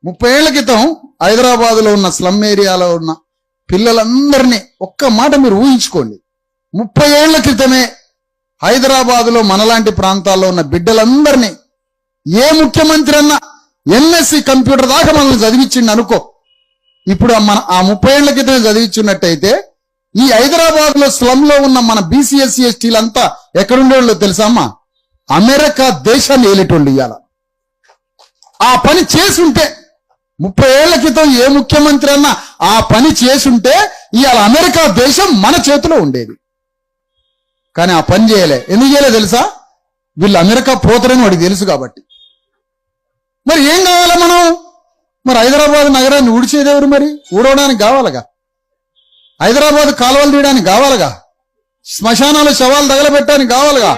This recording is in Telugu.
30 ఏళ్ల క్రితం హైదరాబాద్లో ఉన్న స్లమ్ ఏరియాలో ఉన్న పిల్లలందరినీ ఒక్క మాట మీరు ఊహించుకోండి. 30 ఏళ్ల క్రితమే హైదరాబాద్లో మనలాంటి ప్రాంతాల్లో ఉన్న బిడ్డలందరినీ ఏ ముఖ్యమంత్రి అన్నా ఎంఎస్సి కంప్యూటర్ దాకా మనల్ని చదివించిండు అనుకో. ఇప్పుడు మన ఆ 30 ఏళ్ల క్రితమే చదివించున్నట్టయితే ఈ హైదరాబాద్ లో స్లమ్ లో ఉన్న మన బీసీఎస్సీ ఎస్టీలంతా ఎక్కడుండేవాళ్ళు తెలుసా అమ్మా? అమెరికా దేశాన్ని ఏలేటోళ్ళు. ఇవాళ ఆ పని చేసుంటే 30 ఏళ్ల క్రితం ఏ ముఖ్యమంత్రి అన్నా ఆ పని చేసుంటే ఇవాళ అమెరికా దేశం మన చేతిలో ఉండేది. కానీ ఆ పని చేయలే. ఎందుకు చేయలే తెలుసా? వీళ్ళు అమెరికా పోతారని వాడికి తెలుసు కాబట్టి. మరి ఏం కావాలా మనం? మరి హైదరాబాద్ నగరాన్ని ఊడిచేదెవరు? మరి ఊడవడానికి కావాలగా, హైదరాబాద్ కాలువలు తీయడానికి కావాలగా, శ్మశానాలు శవాలు తగలబెట్టడానికి కావాలగా,